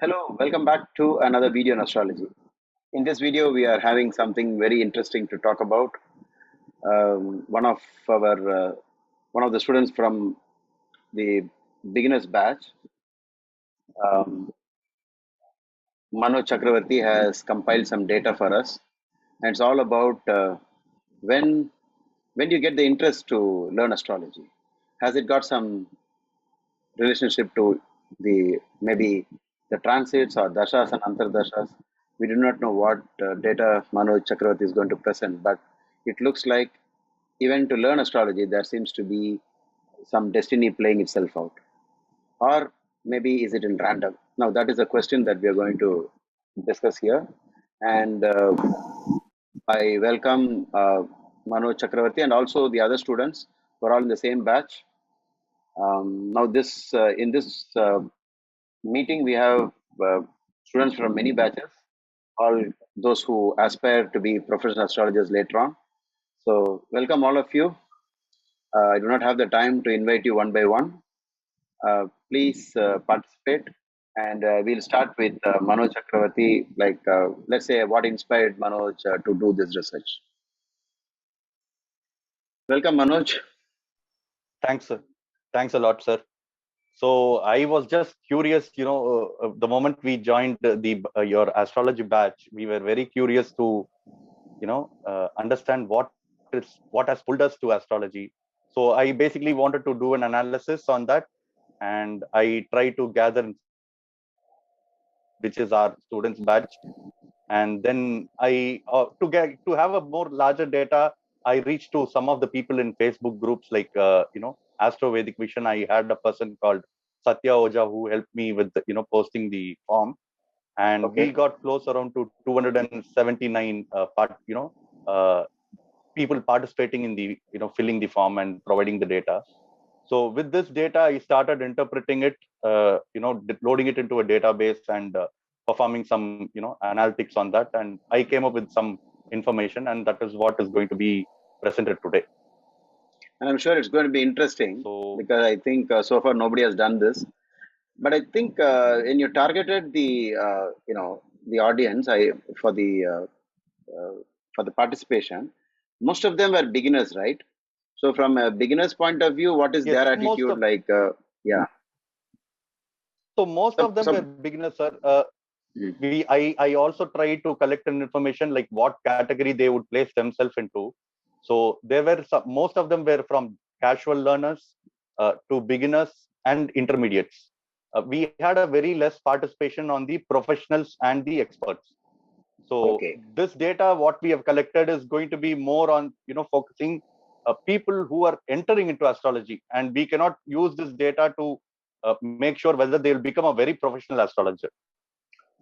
Hello, welcome back to another video on astrology. In this video, we are having something very interesting to talk about. One of our one of the students from the beginners batch, um, Manoj Chakravarti, has compiled some data for us, and it's all about when when you get the interest to learn astrology. Has it got some relationship to the maybe the transits or dashas and antardashas? We do not know what data Manoj Chakravarti is going to present, but it looks like even to learn astrology, there seems to be some destiny playing itself out. Or maybe is it in random? Now, that is a question that we are going to discuss here. And I welcome Manoj Chakravarti and also the other students who are all in the same batch. Now, this in this meeting, we have students from many batches, all those who aspire to be professional astrologers later on. So, welcome all of you. I do not have the time to invite you one by one. Please participate, and we'll start with Manoj Chakravarti. Let's say, what inspired Manoj to do this research? Welcome, Manoj. Thanks, sir. Thanks a lot, sir. So I was just curious, the moment we joined the your astrology batch, we were very curious to, understand what has pulled us to astrology. So I basically wanted to do an analysis on that, and I try to gather which is our students batch, and then I to have a more larger data, I reached to some of the people in Facebook groups like Astro Vedic Vision. I had a person called Satya Oja who helped me with posting the form, and we got close around to 279 people participating in the filling the form and providing the data. So with this data, I started interpreting it, loading it into a database and performing some analytics on that, and I came up with some information, and that is what is going to be presented today. And I'm sure it's going to be interesting because I think so far nobody has done this. But I think when you targeted the the audience, for the for the participation, most of them were beginners, right? So from a beginner's point of view, what is their attitude like? Yeah. So most of them were beginners, sir. I also tried to collect an information like what category they would place themselves into. So there were most of them were from casual learners to beginners and intermediates. We had a very less participation on the professionals and the experts. So this data, what we have collected, is going to be more on focusing people who are entering into astrology, and we cannot use this data to make sure whether they will become a very professional astrologer.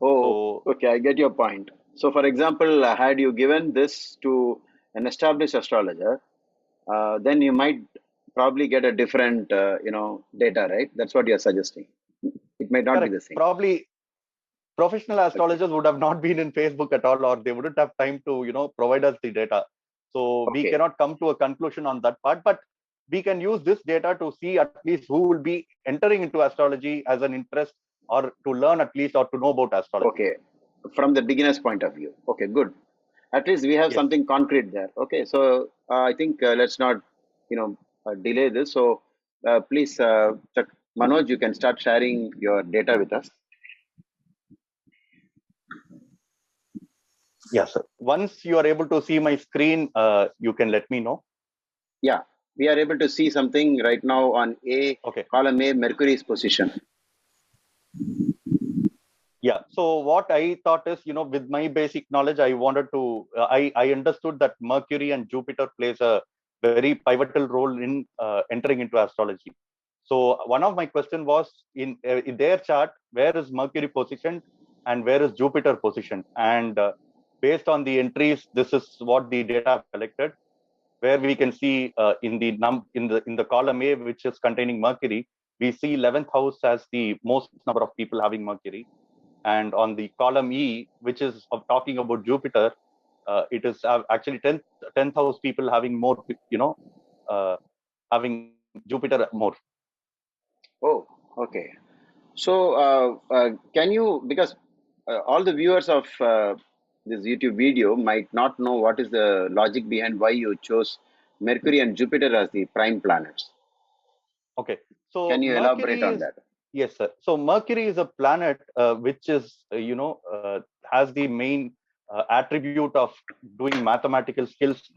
Oh, okay, I get your point. So, for example, had you given this to an established astrologer, then you might probably get a different, data, right? That's what you're suggesting. It might not be the same. Probably professional astrologers would have not been in Facebook at all, or they wouldn't have time to provide us the data. So we cannot come to a conclusion on that part, but we can use this data to see at least who will be entering into astrology as an interest, or to learn at least, or to know about astrology. Okay, from the beginner's point of view. Okay, good. At least we have something concrete there. Okay, so I think let's not, delay this. So please, Manoj, you can start sharing your data with us. Yes, sir. Once you are able to see my screen, you can let me know. Yeah, we are able to see something right now on column A, Mercury's position. Yeah. So what I thought is, with my basic knowledge, I wanted to, I understood that Mercury and Jupiter plays a very pivotal role in entering into astrology. So one of my question was in their chart, where is Mercury positioned and where is Jupiter positioned? And based on the entries, this is what the data collected, where we can see in the column A, which is containing Mercury, we see 11th house as the most number of people having Mercury. And on the column E, which is talking about Jupiter, it is actually 10th house people having more, having Jupiter more. Oh, okay. So, can you, because all the viewers of this YouTube video might not know what is the logic behind why you chose Mercury and Jupiter as the prime planets. Okay. Can So you elaborate Mercury on is, that? yes, sir. So Mercury is a planet which is, has the main attribute of doing mathematical skills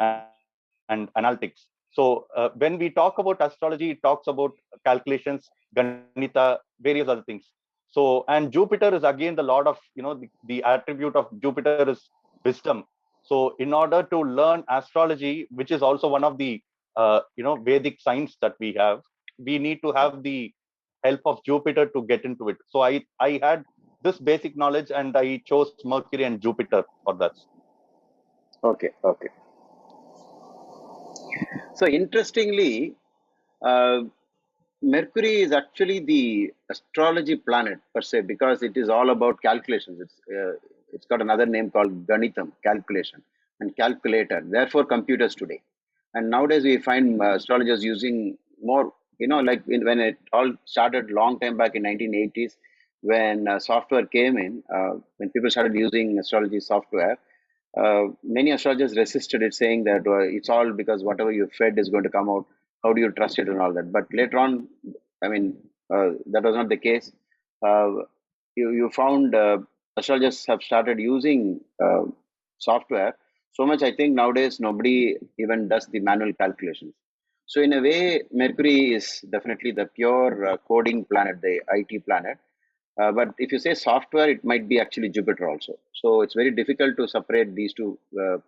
and analytics. So when we talk about astrology, it talks about calculations, Ganita, various other things. So, and Jupiter is again the lord of, the attribute of Jupiter is wisdom. So in order to learn astrology, which is also one of the, Vedic science that we have, we need to have the help of Jupiter to get into it. So I had this basic knowledge and I chose Mercury and Jupiter for that. Okay, okay. So interestingly, uh, Mercury is actually the astrology planet per se because it is all about calculations. It's got another name called Ganitam, calculation, and calculator. Therefore, computers today. And nowadays we find astrologers using more. Like when it all started long time back in 1980s, when software came in, when people started using astrology software, many astrologers resisted it, saying that it's all because whatever you fed is going to come out. How do you trust it and all that? But later on, I mean, that was not the case. Uh, you found astrologers have started using software so much. I think nowadays nobody even does the manual calculations. So in a way, Mercury is definitely the pure coding planet, the IT planet. But if you say software, it might be actually Jupiter also. So it's very difficult to separate these two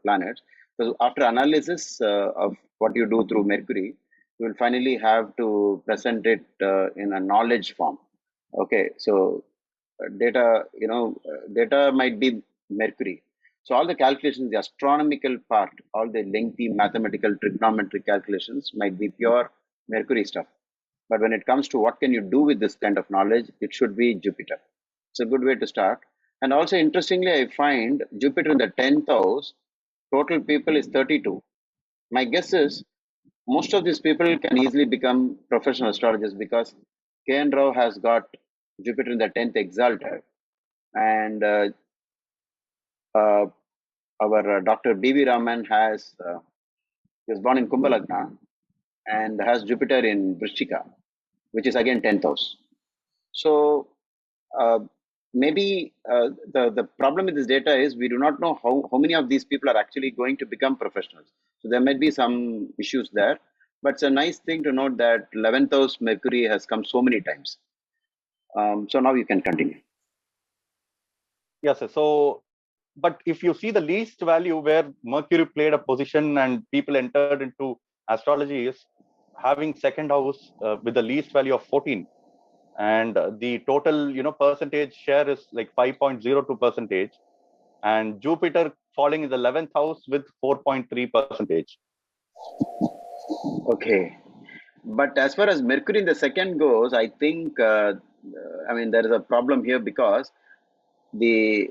planets. So after analysis of what you do through Mercury, you will finally have to present it in a knowledge form. Okay, so data might be Mercury. So all the calculations, the astronomical part, all the lengthy mathematical trigonometric calculations might be pure Mercury stuff. But when it comes to what can you do with this kind of knowledge, it should be Jupiter. It's a good way to start. And also, interestingly, I find Jupiter in the 10th house, total people is 32. My guess is most of these people can easily become professional astrologers because KN Rao has got Jupiter in the 10th exalted, and uh, our Dr. B.V. Raman he was born in Kumbhalagna and has Jupiter in Vrishchika, which is again 10th house. So uh, maybe the problem with this data is we do not know how many of these people are actually going to become professionals. So there might be some issues there, but it's a nice thing to note that 11th house Mercury has come so many times. So now you can continue. Yes, sir. So, but if you see the least value where Mercury played a position and people entered into astrology is having second house with the least value of 14. And the total, percentage share is like 5.02 percentage. And Jupiter falling in the 11th house with 4.3 percentage. Okay. But as far as Mercury in the second goes, I think, I mean, there is a problem here because the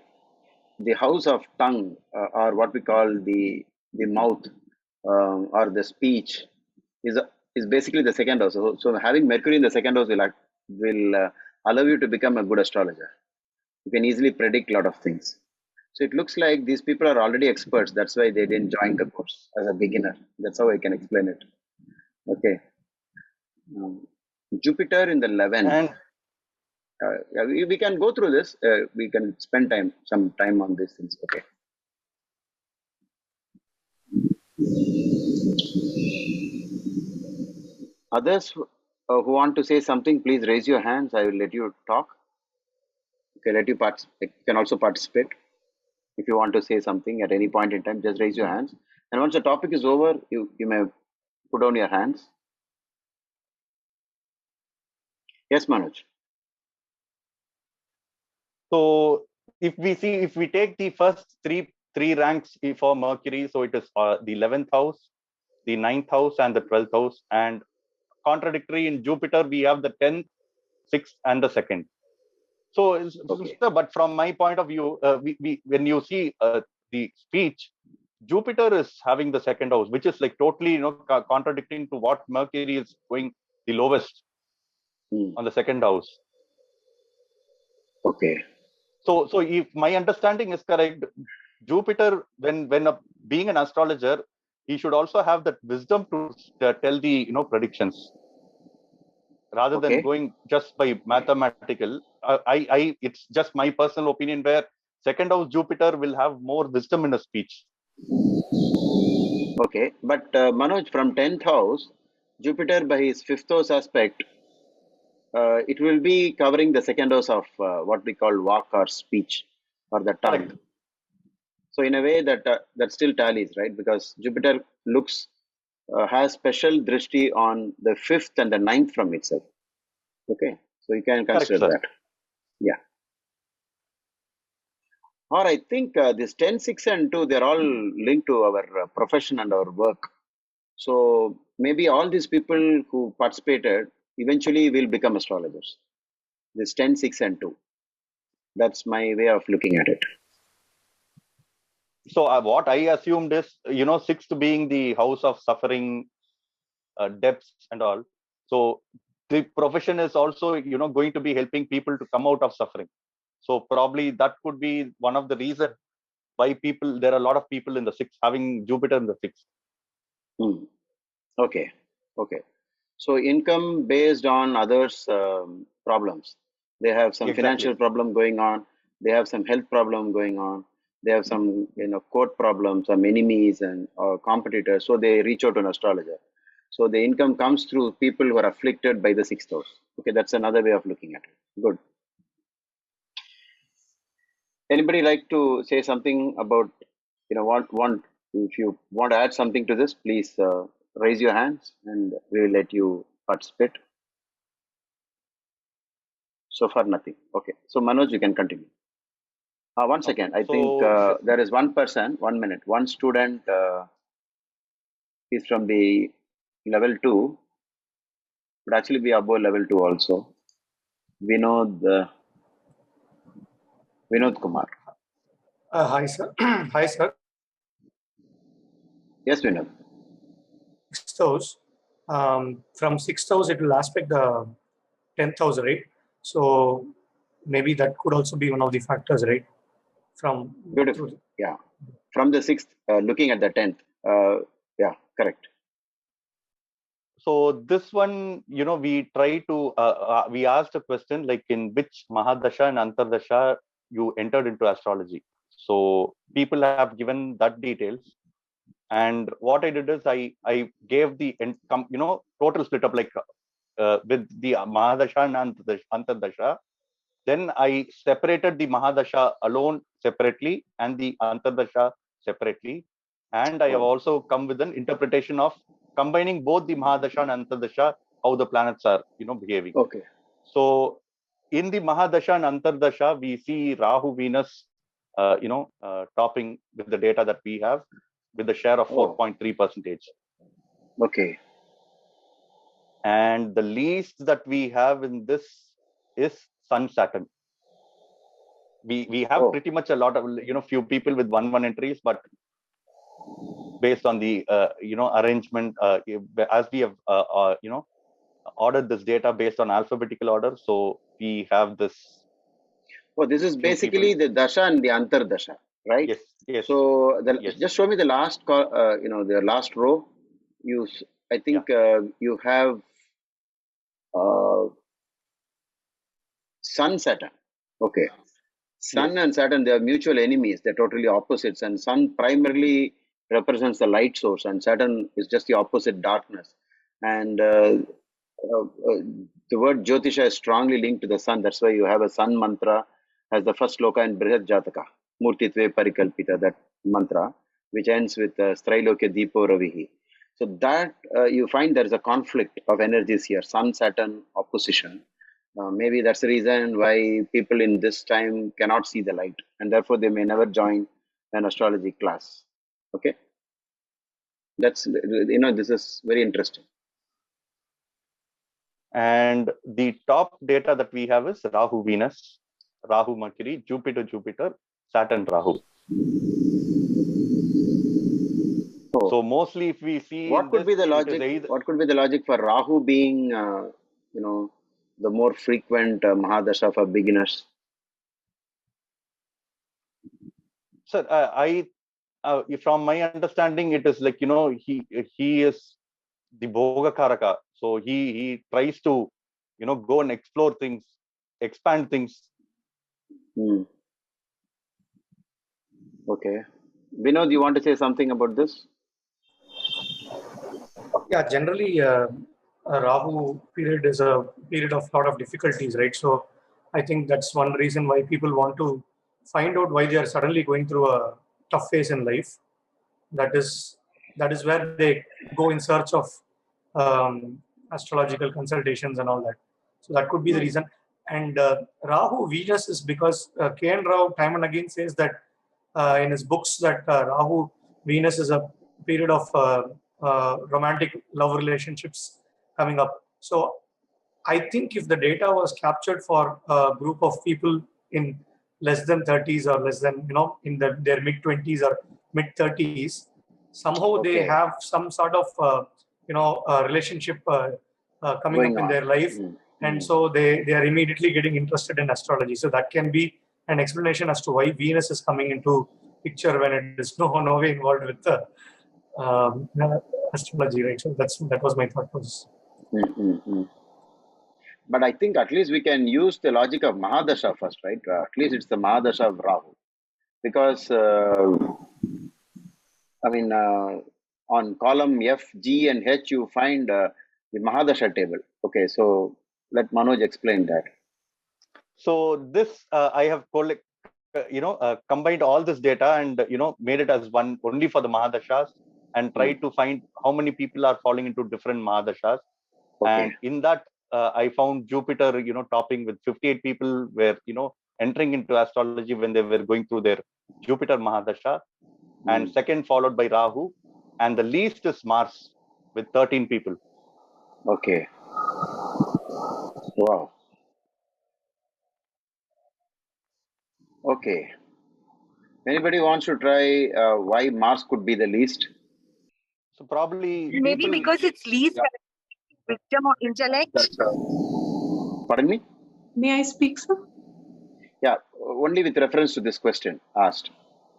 the house of tongue, or what we call the mouth, or the speech, is is basically the second house. So having Mercury in the second house will allow you to become a good astrologer. You can easily predict a lot of things. So it looks like these people are already experts. That's why they didn't join the course as a beginner. That's how I can explain it. Okay. Um, Jupiter in the 11th. And Yeah, we can go through this. We can spend some time on these things. Okay. Others who want to say something, please raise your hands. I will let you talk. Okay, let you participate. You can also participate. If you want to say something at any point in time, just raise your hands. And once the topic is over, you may put down your hands. Yes, Manoj. so if we take the first three ranks for Mercury, so it is the 11th house, the 9th house, and the 12th house. And contradictory in Jupiter, we have the 10th, 6th, and the 2nd. So, Okay. but from my point of view, when you see the speech, Jupiter is having the second house, which is like totally, contradicting to what Mercury is going the lowest Hmm. on the second house. Okay. So if my understanding is correct, Jupiter, when being an astrologer, he should also have that wisdom to tell the predictions rather than Okay. going just by mathematical. It's just my personal opinion where second house Jupiter will have more wisdom in a speech. Okay. But Manoj, from 10th house, Jupiter by his fifth house aspect, it will be covering the second house of what we call walk or speech or the tongue. Correct. So in a way that still tallies, right? Because Jupiter looks has special drishti on the fifth and the ninth from itself. Okay, so you can Correct, consider sir. that. Yeah. Or I think this 10, 6, and 2, they're all linked to our profession and our work. So maybe all these people who participated eventually will become astrologers. This 10, 6, and 2. That's my way of looking at it. So what I assumed is, sixth being the house of suffering, depths and all. So the profession is also, going to be helping people to come out of suffering. So probably that could be one of the reasons why there are a lot of people in the sixth, having Jupiter in the sixth. Hmm. Okay. Okay. So income based on others' problems. They have some Exactly. financial problem going on. They have some health problem going on. They have some court problems, some enemies and competitors. So they reach out to an astrologer. So the income comes through people who are afflicted by the sixth house. Okay, that's another way of looking at it. Good. Anybody like to say something about want if you want to add something to this, please raise your hands and we will let you participate. So far, nothing. Okay. So, Manoj, you can continue. One Okay. second. I think So there is one person, 1 minute. One student is from the level 2, but actually be above level 2 also. Vinod, Vinod Kumar. Hi, sir. Hi, sir. Yes, Vinod. Sixth house. From sixth house, it will aspect the 10th house, right? So maybe that could also be one of the factors, right? From Beautiful. Yeah. From the 6th, looking at the 10th. Yeah, correct. So this one, we try to, we asked a question like in which Mahadasha and Antardasha you entered into astrology. So people have given that details. And what I did is I gave the, total split up like with the Mahadasha and Antardasha. Then I separated the Mahadasha alone separately and the Antardasha separately. And I have also come with an interpretation of combining both the Mahadasha and Antardasha, how the planets are, behaving. Okay. So in the Mahadasha and Antardasha, we see Rahu, Venus, topping with the data that we have with a share of 4.3%. Okay. And the least that we have in this is Sun Saturn. We have pretty much a lot of few people with 1 entries, but based on the arrangement as we have ordered this data based on alphabetical order, so we have this. This is basically the dasha and the antardasha, right? Yes. Yes. So Yes. just show me the last the last row. I think you have Sun Saturn. Okay. Sun Yes. and Saturn, they are mutual enemies. They're totally opposites. And Sun primarily represents the light source, and Saturn is just the opposite, darkness. And the word Jyotisha is strongly linked to the Sun. That's why you have a Sun mantra as the first sloka in Brihad Jataka, Murtitve Parikalpita, that mantra, which ends with Strailokya Deepo Ravihi. So that you find there is a conflict of energies here, Sun Saturn opposition. Maybe that's the reason why people in this time cannot see the light, and therefore they may never join an astrology class. Okay, that's this is very interesting. And the top data that we have is Rahu Venus, Rahu Mercury, Jupiter Jupiter, Saturn Rahu. So mostly, if we see what could be the logic? What could be the logic for Rahu being the more frequent Mahadasha for beginners? Sir, from my understanding, it is like, he is the Bhoga Karaka. So he tries to, go and explore things, expand things. Hmm. Okay. Vinod, you want to say something about this? Yeah, generally, Rahu period is a period of lot of difficulties, right? So I think that's one reason why people want to find out why they are suddenly going through a tough phase in life. That is where they go in search of astrological consultations and all that. So that could be the reason. And Rahu Venus is because K.N. Rao time and again says that in his books that Rahu Venus is a period of romantic love relationships coming up. So I think if the data was captured for a group of people in less than 30s or less than, in their mid 20s or mid 30s, somehow they Okay. have some sort of, relationship coming Going up in on. their life. And so they are immediately getting interested in astrology. So that can be an explanation as to why Venus is coming into picture when it is no way involved with the astrology, right? So that was my thought process. But I think at least we can use the logic of Mahadasha first, right? At least it's the Mahadasha of Rahu. Because, on column F, G, and H, you find the Mahadasha table. Okay, so let Manoj explain that. So this, I have combined all this data and, made it as one only for the Mahadashas and tried to find how many people are falling into different Mahadashas. Okay. And in that, I found Jupiter, topping with 58 people were, entering into astrology when they were going through their Jupiter Mahadasha. And second followed by Rahu. And the least is Mars with 13 people. Okay. Wow. Okay. Anybody wants to try why Mars could be the least? So probably maybe because it's least wisdom or intellect. Pardon me? May I speak, sir? Yeah, only with reference to this question asked.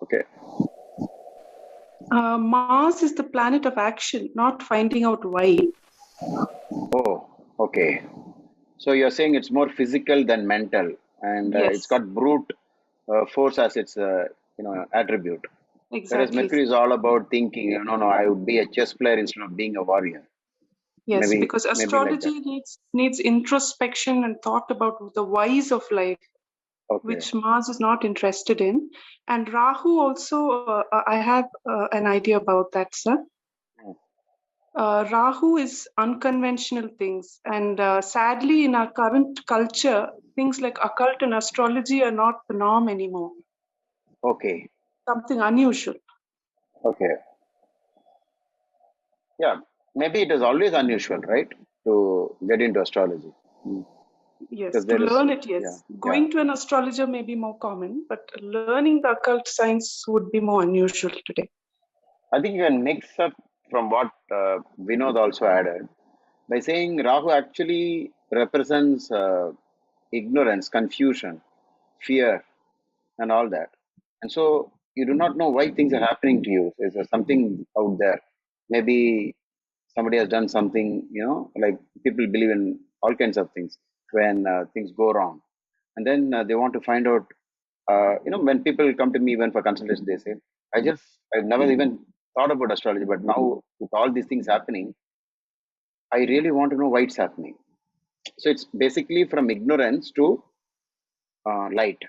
Okay. Mars is the planet of action, not finding out why. Oh, okay. So you're saying it's more physical than mental, and Yes. it's got brute force as its attribute. Exactly. Whereas Mercury is all about thinking. No, I would be a chess player instead of being a warrior. Yes, Maybe- because maybe like astrology needs introspection and thought about the whys of life, Okay. which Mars is not interested in. And Rahu also, I have an idea about that, sir. Rahu is unconventional things, and sadly, in our current culture, things like occult and astrology are not the norm anymore. Okay. Something unusual. Okay. Yeah, maybe it is always unusual, right, to get into astrology. Yes, Because to there is- learn it, yes. yeah, Going to an astrologer may be more common, but learning the occult science would be more unusual today. I think you can mix up from what Vinod also added by saying Rahu actually represents ignorance, confusion, fear, and all that. And so you do not know why things are happening to you. Is there something out there? Maybe somebody has done something, like people believe in all kinds of things when things go wrong. And then they want to find out, when people come to me even for consultation, they say, I've never even thought about astrology, but now with all these things happening, I really want to know why it's happening. So it's basically from ignorance to light.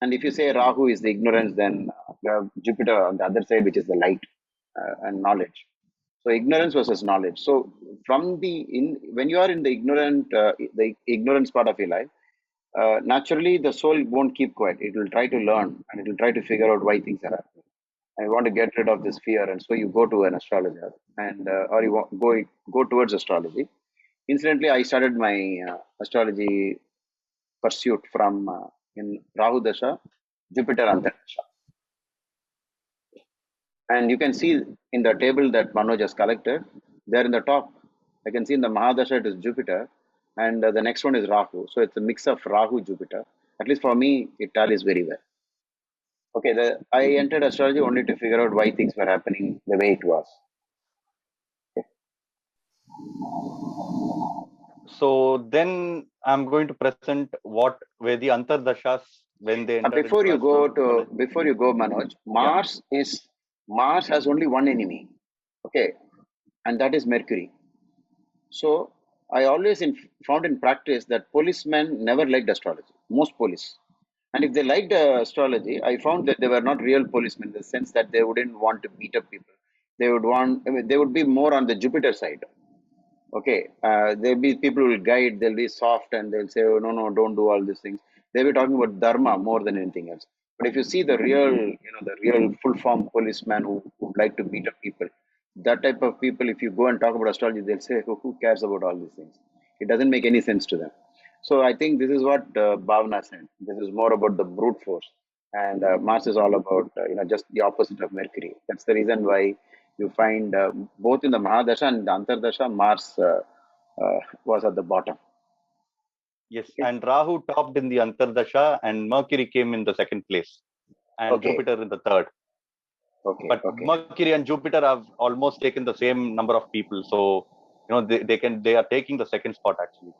And if you say Rahu is the ignorance, then you have Jupiter on the other side, which is the light and knowledge. So ignorance versus knowledge. So when you are in the ignorance part of your life, naturally the soul won't keep quiet. It will try to learn and it will try to figure out why things are happening. I want to get rid of this fear, and so you go to an astrologer, and or you go towards astrology. Incidentally, I started my astrology pursuit from in Rahu Dasha, Jupiter Antardasha. And you can see in the table that Manoj has collected, there in the top, I can see in the Mahadasha it is Jupiter, and the next one is Rahu. So it's a mix of Rahu, Jupiter. At least for me, it tallies very well. Okay, I entered astrology only to figure out why things were happening the way it was. So then I'm going to present what were the Antardashas when they entered Before into you go astrology. Manoj, Yeah. Mars has only one enemy, okay, and that is Mercury. So I always found in practice that policemen never liked astrology. Most police, and if they liked astrology, I found that they were not real policemen in the sense that they wouldn't want to beat up people. They would be more on the Jupiter side. Okay, there'll be people who will guide, they'll be soft and they'll say, oh, no, no, don't do all these things. They'll be talking about dharma more than anything else. But if you see the real full form policeman who would like to beat up people, that type of people, if you go and talk about astrology, they'll say, who cares about all these things? It doesn't make any sense to them. So I think this is what Bhavna said. This is more about the brute force. And Mars is all about, just the opposite of Mercury. That's the reason why you find both in the Mahadasha and the Antardasha, Mars was at the bottom. Yes, Okay. and Rahu topped in the Antardasha and Mercury came in the second place and Okay. Jupiter in the third. Okay. But Okay. Mercury and Jupiter have almost taken the same number of people. So, they are taking the second spot actually.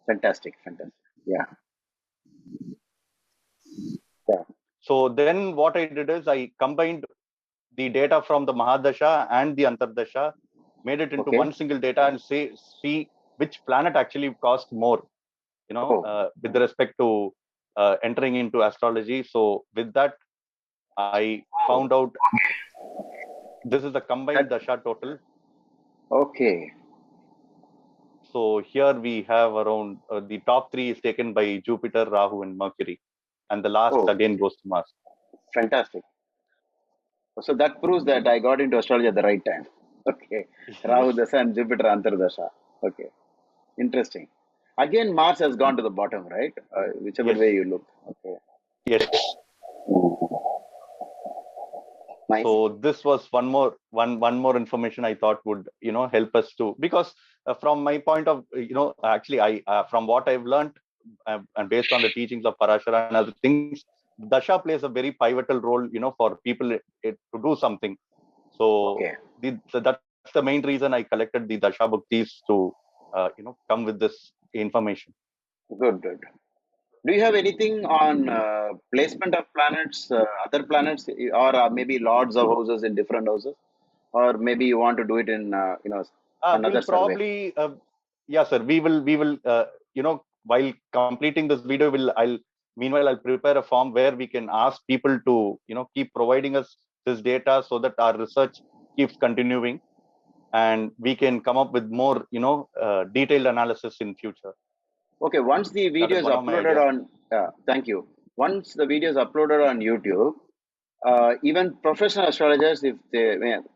Fantastic. Yeah. So then what I did is I combined the data from the Mahadasha and the Antardasha, made it into Okay. one single data and see which planet actually cost more, with respect to entering into astrology. So with that, I found out this is the combined dasha total. Okay. So here we have around the top three is taken by Jupiter, Rahu, and Mercury, and the last again goes to Mars. Fantastic. So that proves that I got into astrology at the right time. Okay. Rahu Dasha and Jupiter Antardasha. Okay. Interesting. Again, Mars has gone to the bottom, right? Whichever way you look. Okay. Yes. Nice. So this was one more information I thought would help us to, because from my point of actually I from what I've learned and based on the teachings of Parashara and other things, dasha plays a very pivotal role for people to do something. So that's the main reason I collected the dasha bhaktis to come with this information. Good. Do you have anything on placement of planets, other planets, or maybe lords of houses in different houses, or maybe you want to do it in another we'll probably yeah sir, we will while completing this video, meanwhile I'll prepare a form where we can ask people to keep providing us this data so that our research keeps continuing and we can come up with more detailed analysis in future. Okay, once the video is uploaded on, thank you. Once the video is uploaded on YouTube, even professional astrologers, if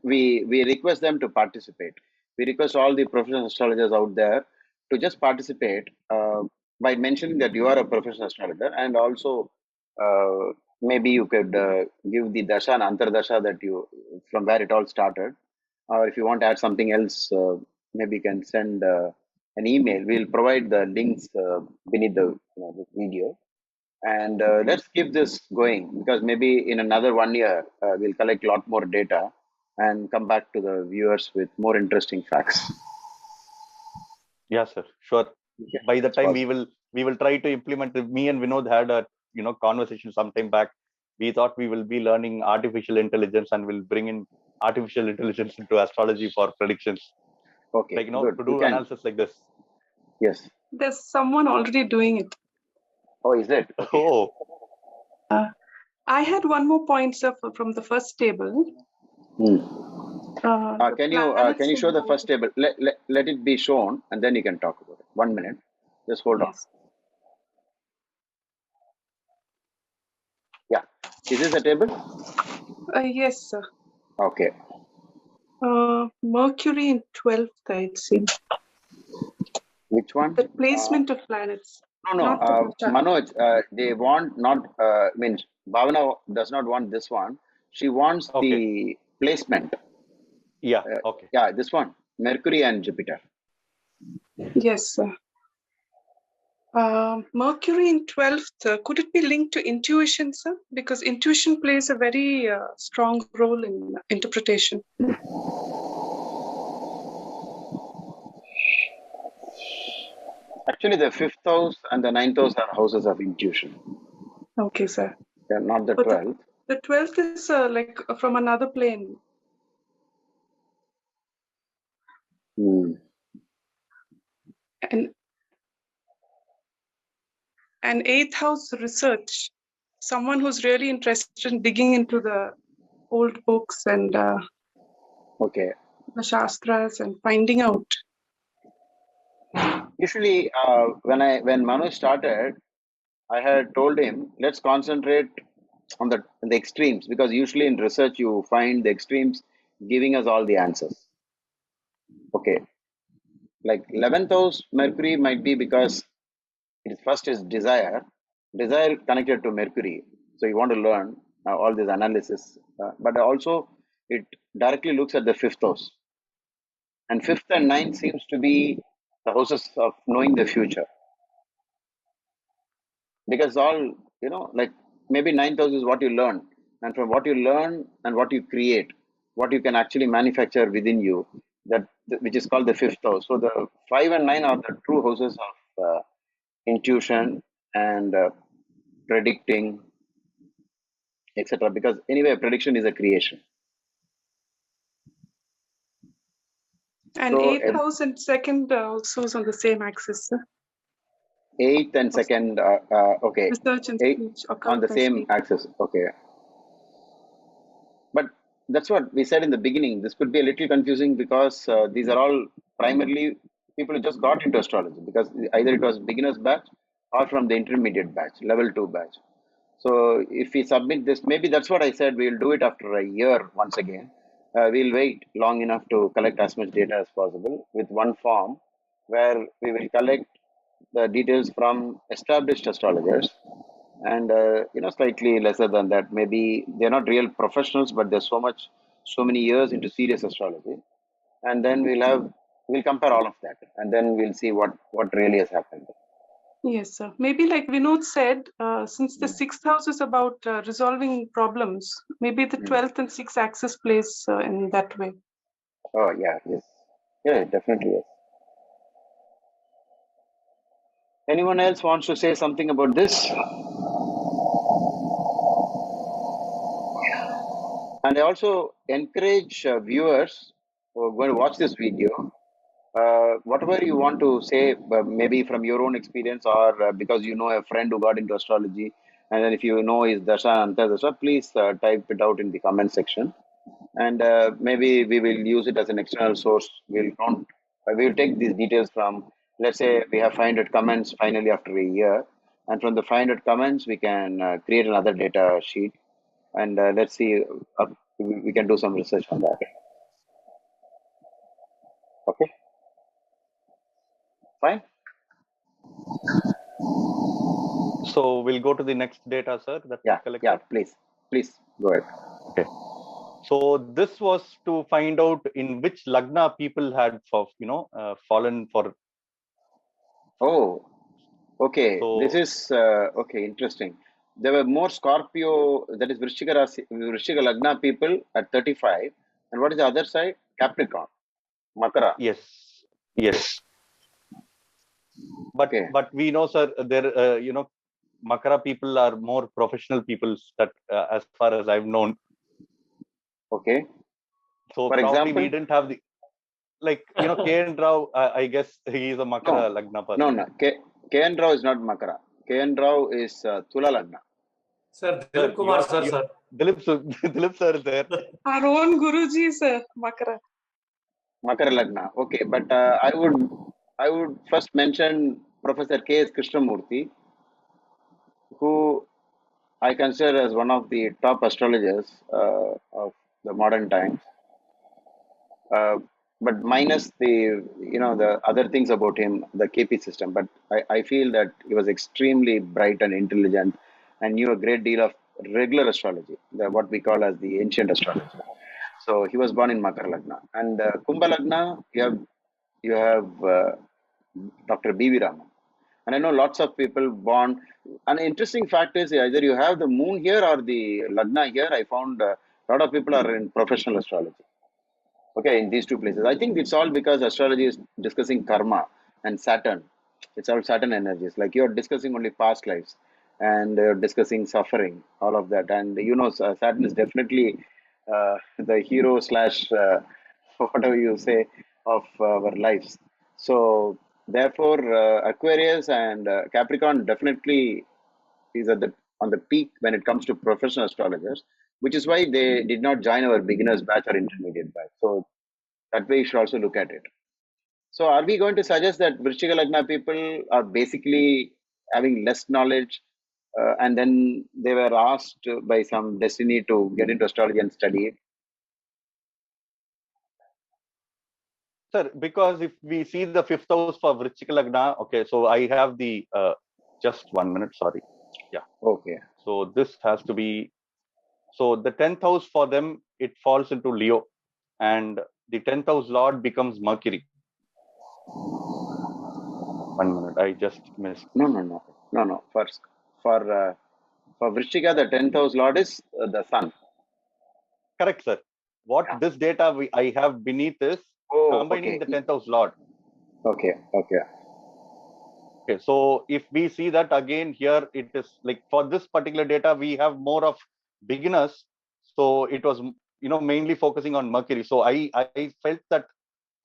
we request them to participate. We request all the professional astrologers out there to just participate by mentioning that you are a professional astrologer, and also maybe you could give the dasha and antardasha that you from where it all started, or if you want to add something else, maybe you can send an email. We'll provide the links beneath the this video. And let's keep this going, because maybe in another 1 year we'll collect a lot more data and come back to the viewers with more interesting facts. Yeah, sir, sure. Yeah, by the time we will try to implement. Me and Vinod had a conversation sometime back. We thought we will be learning artificial intelligence and we'll bring in artificial intelligence into astrology for predictions. Okay, like to do analysis like this. Yes, there's someone already doing it. Oh, is it? Okay. Oh, I had one more point, sir, from the first table. Can you show the first table? Let it be shown, and then you can talk about it. 1 minute. Just hold on. Yeah. Is this a table? Yes, sir. Okay. Mercury in 12th, I'd see. Which one? The placement of planets. No. Manoj, they want not, means Bhavana does not want this one. She wants the placement. Yeah, okay. Yeah, this one. Mercury and Jupiter. Yes, sir. Mercury in 12th, could it be linked to intuition, sir? Because intuition plays a very strong role in interpretation. Actually, the fifth house and the ninth house are houses of intuition. Okay, sir. They are not the But 12th. the 12th is like from another plane. And 8th house research, someone who's really interested in digging into the old books and Okay. the Shastras and finding out. Usually, when Manu started, I had told him, let's concentrate on the extremes, because usually in research you find the extremes giving us all the answers. Okay, like 11th house Mercury might be because it first is desire connected to Mercury, so you want to learn all this analysis, but also it directly looks at the fifth house, and fifth and ninth seems to be the houses of knowing the future, because all, like maybe ninth house is what you learn, and from what you learn and what you create, what you can actually manufacture within you, that which is called the fifth house. So the 5 and 9 are the true houses of intuition and predicting, etc., because anyway prediction is a creation. And So 8th house and second also is on the same axis, sir. 8th and second, okay, Research and eight speech, on occult the and same speech. axis, okay. But that's what we said in the beginning. This could be a little confusing because these are all primarily people who just got into astrology, because either it was beginners batch or from the intermediate batch, level 2 batch. So if we submit this, maybe that's what I said, we'll do it after a year once again. We'll wait long enough to collect as much data as possible with one form where we will collect the details from established astrologers, and slightly lesser than that. Maybe they're not real professionals, but there's so many years into serious astrology, and then we'll compare all of that, and then we'll see what really has happened. Yes, sir. Maybe like Vinod said, since the 6th house is about resolving problems, maybe the 12th and 6th axis plays in that way. Oh yeah, yes, yeah, definitely yes. Anyone else wants to say something about this? And I also encourage viewers who are going to watch this video, whatever you want to say, maybe from your own experience, or because you know a friend who got into astrology, and then if you know his dasha and antardasha, please type it out in the comment section, and maybe we will use it as an external source. We'll take these details from, let's say we have 500 comments finally after a year, and from the 500 comments we can create another data sheet, and let's see, we can do some research on that. Okay, fine. So we'll go to the next data, sir. That we collected. Yeah, please go ahead. Okay. So this was to find out in which lagna people had fallen for. Oh, okay. So, This is okay. Interesting. There were more Scorpio, that is Vrishchiga Lagna people at 35, and what is the other side? Capricorn, Makara. yes. But Okay. but we know, sir, there Makara people are more professional people, that as far as I've known. Okay. So For probably example, we didn't have the K.N. Rao. I guess he is a Makara Lagna person. No. K.N. Rao is not Makara. K.N. Rao is Tula Lagna. Sir, Dilip Kumar, sir. Dilip sir is there. Our own Guruji is Makara. Makara Lagna. Okay, but I would first mention Professor K.S. Krishnamurthy, who I consider as one of the top astrologers of the modern times. But minus the other things about him, the KP system. But I feel that he was extremely bright and intelligent, and knew a great deal of regular astrology, what we call as the ancient astrology. So he was born in Makar Lagna, and Kumbha Lagna. You have Dr. B.V. Raman. And I know lots of people born. An interesting fact is either you have the moon here or the Lagna here. I found a lot of people are in professional astrology. Okay, in these two places. I think it's all because astrology is discussing karma and Saturn. It's all Saturn energies. Like you're discussing only past lives and discussing suffering, all of that. And Saturn is definitely the hero slash whatever you say of our lives. So, therefore, Aquarius and Capricorn definitely is at the on the peak when it comes to professional astrologers, which is why they did not join our beginners batch or intermediate batch. So that way you should also look at it. So are we going to suggest that Vrishchika Lagna people are basically having less knowledge and then they were asked by some destiny to get into astrology and study it? Sir, because if we see the 5th house for Vrishchika Lagna, okay, so I have the, just 1 minute, sorry. Yeah. Okay. So this has to be, so the 10th house for them, it falls into Leo, and the 10th house lord becomes Mercury. 1 minute, I just missed. No. First, for Vrishchika, the 10th house lord is the sun. Correct, sir. What this data I have beneath is combining the 10th house lord. Okay. Okay, so if we see that again here, it is like for this particular data, we have more of beginners. So it was, mainly focusing on Mercury. So I felt that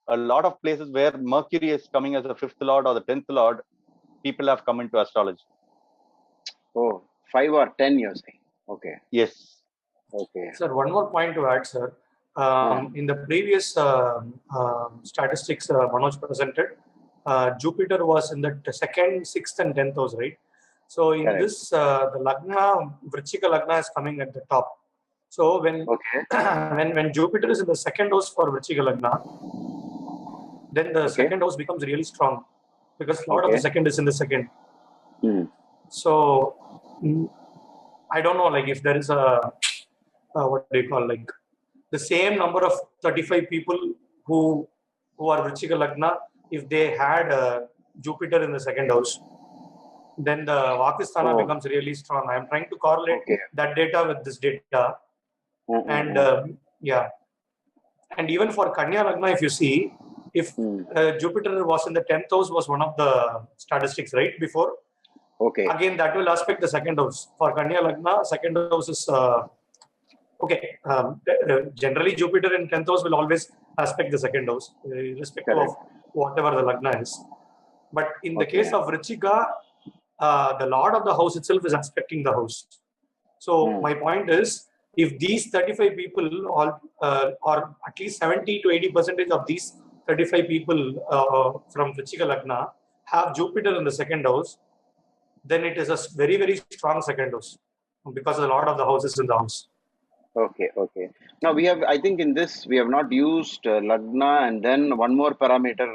a lot of places where Mercury is coming as a 5th lord or the 10th lord, people have come into astrology. Oh, 5 or 10 years. Okay. Yes. Okay. Sir, one more point to add, sir. In the previous statistics Manoj presented, Jupiter was in the 2nd, 6th, and 10th house, right? So in Correct. this, the Lagna, Vrishchika Lagna is coming at the top. So when when Jupiter is in the 2nd house for Vrishchika Lagna, then the 2nd house becomes really strong because Lord of the 2nd is in the 2nd. So I don't know, like if there is a what do you call, like the same number of 35 people who are Vrishchika Lagna, if they had Jupiter in the 2nd house, then the Vakisthana becomes really strong. I am trying to correlate that data with this data. And and even for Kanya Lagna, if you see, if Jupiter was in the 10th house was one of the statistics, right, before. Okay. Again, that will aspect the 2nd house. For Kanya Lagna, 2nd house is generally Jupiter in 10th house will always aspect the 2nd house, irrespective of whatever the Lagna is. But in the case of Vrishchika, the Lord of the house itself is aspecting the house. So my point is, if these 35 people, or at least 70 to 80% of these 35 people from Vrishchika Lagna have Jupiter in the 2nd house, then it is a very, very strong 2nd house because the Lord of the house is in the house. Okay. Now I think in this, we have not used Lagna and then one more parameter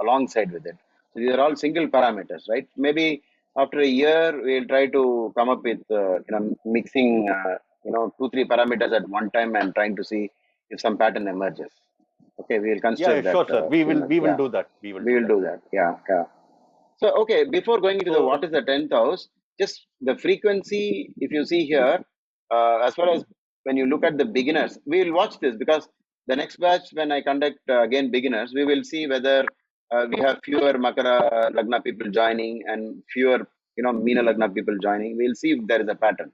alongside with it. So these are all single parameters, right? Maybe after a year, we'll try to come up with, mixing, 2-3 parameters at one time and trying to see if some pattern emerges. Okay, we will consider that. Sure, sir. We will do that. We will do that. Yeah. So, okay, before going into what is the 10th house, just the frequency, if you see here, as far as when you look at the beginners, we will watch this because the next batch, when I conduct again beginners, we will see whether we have fewer Makara Lagna people joining and fewer, Meena Lagna people joining. We'll see if there is a pattern.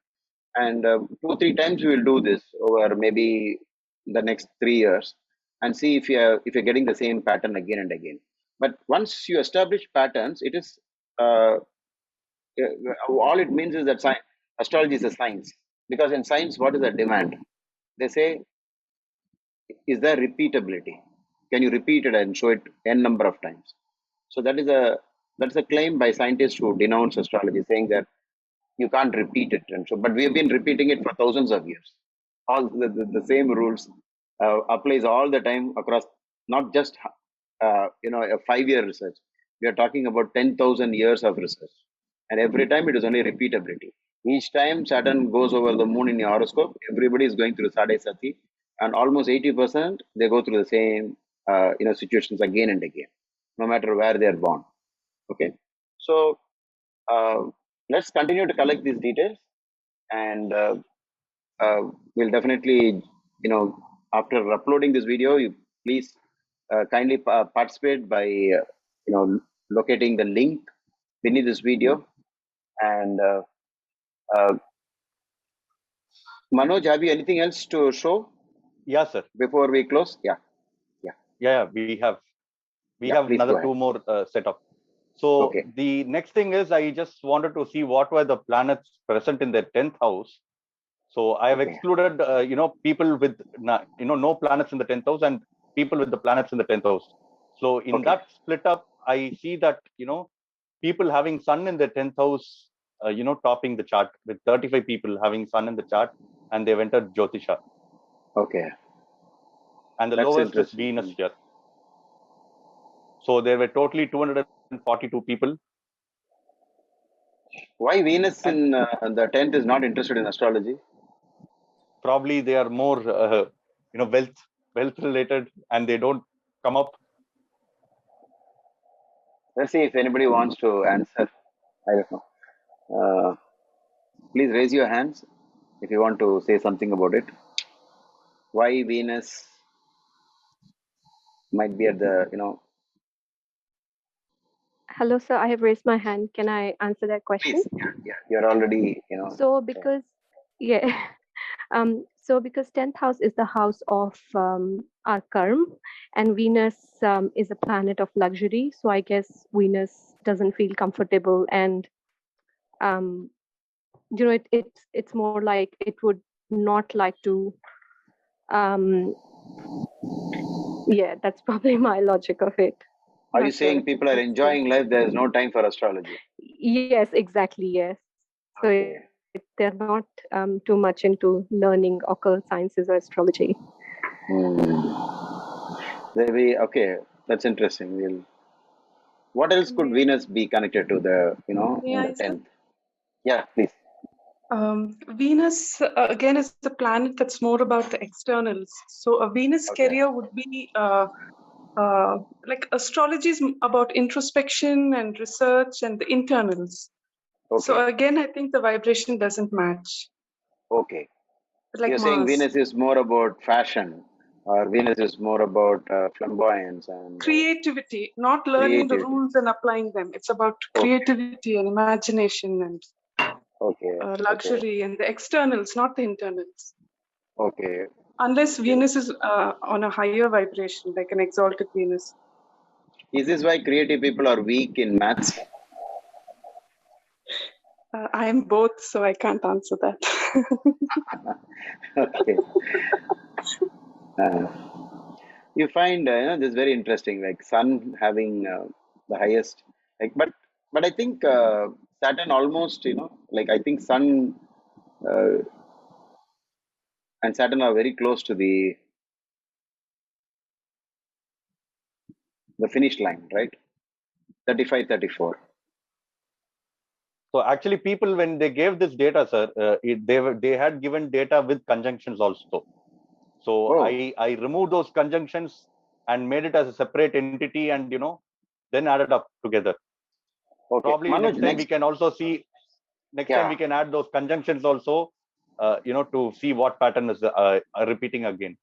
And 2-3 times we will do this over maybe the next 3 years and see if you're getting the same pattern again and again. But once you establish patterns, it is all it means is that astrology is a science. Because in science, what is the demand? They say, is there repeatability? Can you repeat it and show it n number of times? So that's a claim by scientists who denounce astrology, saying that you can't repeat it. And so, but we have been repeating it for thousands of years. All the same rules applies all the time across, not just a 5-year research. We are talking about 10,000 years of research, and every time it is only repeatability. Each time Saturn goes over the moon in your horoscope, everybody is going through Sadhe Sati, and almost 80% they go through the same situations again and again, no matter where they are born. Okay, so let's continue to collect these details, and we'll definitely, after uploading this video, you please kindly participate by, locating the link beneath this video. And uh, Manoj, have you anything else to show Yeah, sir. before we close? Yeah. Yeah, we have Yeah, please go another ahead. two more set up. So Okay. the next thing is, I just wanted to see what were the planets present in their 10th house. So I have Okay. excluded, people with, no planets in the 10th house and people with the planets in the 10th house. So in Okay. that split up, I see that, people having sun in their 10th house, topping the chart with 35 people having sun in the chart, and they've entered Jyotisha. Okay. And the That's lowest is interesting. Venus here. So there were totally 242 people. Why Venus in the 10th is not interested in astrology? Probably they are more, wealth related, and they don't come up. Let's see if anybody wants to answer. I don't know. Please raise your hands if you want to say something about it. Why Venus might be at the, Hello, sir. I have raised my hand. Can I answer that question? please. Yeah. You're already, So because, yeah, so because 10th house is the house of our karma, and Venus is a planet of luxury. So I guess Venus doesn't feel comfortable, and it's more like it would not like to. Yeah, that's probably my logic of it. Are you Not saying sure. people are enjoying life? There is no time for astrology. Yes, exactly. Yes. So Okay. they're not too much into learning occult sciences or astrology. Okay, that's interesting. What else could Venus be connected to the, in the 10th? Yeah, please. Venus again is the planet that's more about the externals. So a Venus Okay. carrier would be like astrology is about introspection and research and the internals. Okay. So again, I think the vibration doesn't match. Okay. Like You're saying Mars. Venus is more about fashion, or Venus is more about flamboyance and Creativity, not learning the creativity. rules and applying them. It's about creativity and imagination and luxury and the externals, not the internals. Okay. Unless Venus is on a higher vibration, like an exalted Venus. Is this why creative people are weak in maths? I am both, so I can't answer that. Okay. You find this very interesting, like Sun having the highest, like, but I think Saturn almost, like I think Sun and Saturn are very close to the finish line, right? 35, 34. So actually, people, when they gave this data, sir, they had given data with conjunctions also. So I removed those conjunctions and made it as a separate entity, and then added up together. Okay. Probably Manoj, next time we can also see. Next time we can add those conjunctions also, to see what pattern is repeating again.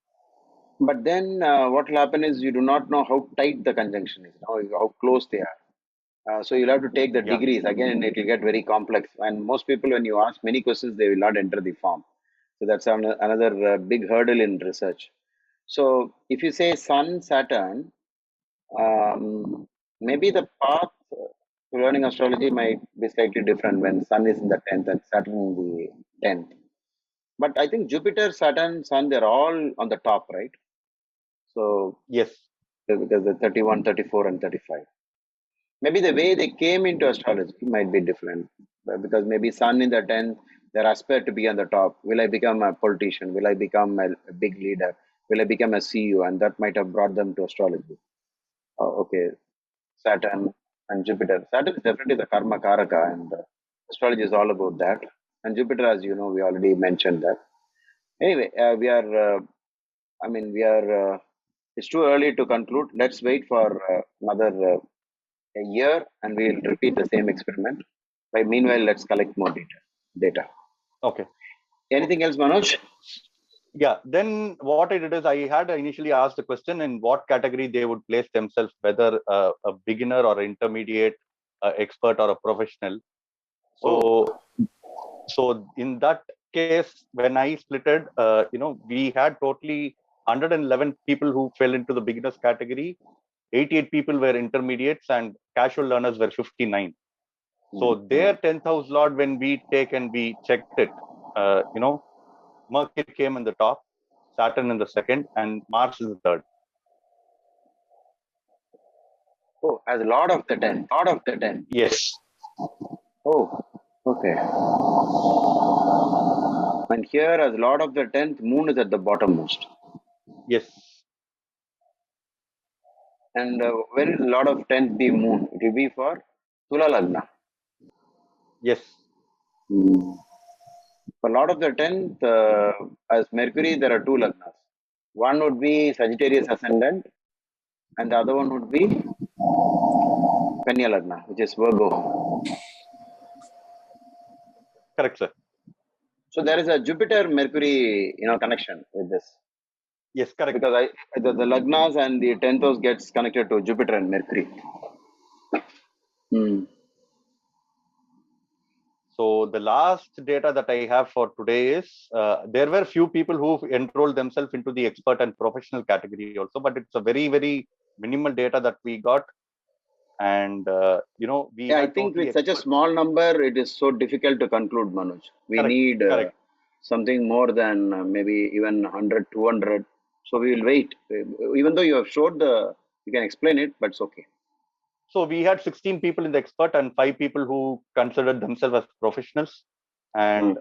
But then what will happen is you do not know how tight the conjunction is, how close they are. So you'll have to take the degrees. Again, it will get very complex. And most people, when you ask many questions, they will not enter the form. So that's another big hurdle in research. So if you say Sun, Saturn, maybe the path to learning astrology might be slightly different when Sun is in the 10th and Saturn in the 10th. But I think Jupiter, Saturn, Sun, they're all on the top, right? So yes, because the 31, 34, and 35. Maybe the way they came into astrology might be different, because maybe Sun in the 10th, their aspect to be on the top. Will I become a politician? Will I become a big leader? Will I become a CEO? And that might have brought them to astrology. Okay, Saturn and Jupiter. Saturn is definitely the karma karaka, and astrology is all about that. And Jupiter, as you know, we already mentioned that. Anyway, it's too early to conclude. Let's wait for another a year, and we'll repeat the same experiment. By meanwhile, let's collect more data. Okay. Anything else, Manoj? Yeah, then what I did is I had initially asked the question in what category they would place themselves, whether a beginner or intermediate, expert or a professional. So in that case, when I splitted, we had totally 111 people who fell into the beginners category. 88 people were intermediates and casual learners were 59. So their 10th house lord, when we checked it, Mercury came in the top, Saturn in the second, and Mars is the third. Oh, as a lord of the 10th. Lord of the 10th. Yes. Oh, okay. And here, as lord of the 10th, moon is at the bottommost. Yes. And where is lord of 10th be moon? It will be for Tula Lagna. Yes. For lord of the 10th, as Mercury, there are two Lagnas. One would be Sagittarius ascendant, and the other one would be Kanya Lagna, which is Virgo. Correct, sir. So there is a Jupiter-Mercury, connection with this. Yes, correct. Because the Lagnas and the 10th house gets connected to Jupiter and Mercury. So the last data that I have for today is there were few people who enrolled themselves into the expert and professional category also, but it's a very, very minimal data that we got. And, I think with such a small number, it is so difficult to conclude, Manoj. We need something more than maybe even 100, 200. So we will wait. Even though you have showed you can explain it, but it's okay. So we had 16 people in the expert and 5 people who considered themselves as professionals. And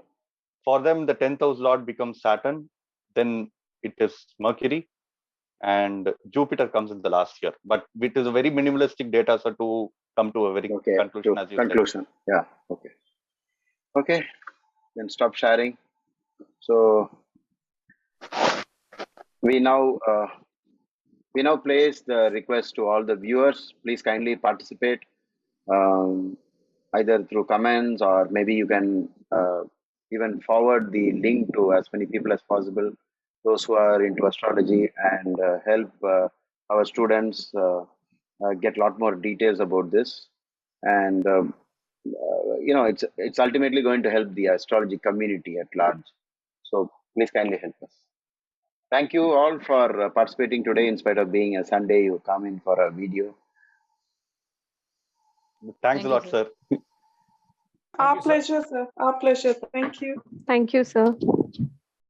for them, the 10th house lord becomes Saturn. Then it is Mercury. And Jupiter comes in the last year. But it is a very minimalistic data, so to come to a very conclusion, as you said. Yeah, okay. Okay, then stop sharing. So we now place the request to all the viewers. Please kindly participate, either through comments or maybe you can even forward the link to as many people as possible, those who are into astrology, and help our students get a lot more details about this. And it's ultimately going to help the astrology community at large. So please kindly help us. Thank you all for participating today. In spite of being a Sunday, you come in for a video. Thanks a lot, sir. Our pleasure, sir. Our pleasure. Thank you. Thank you, sir.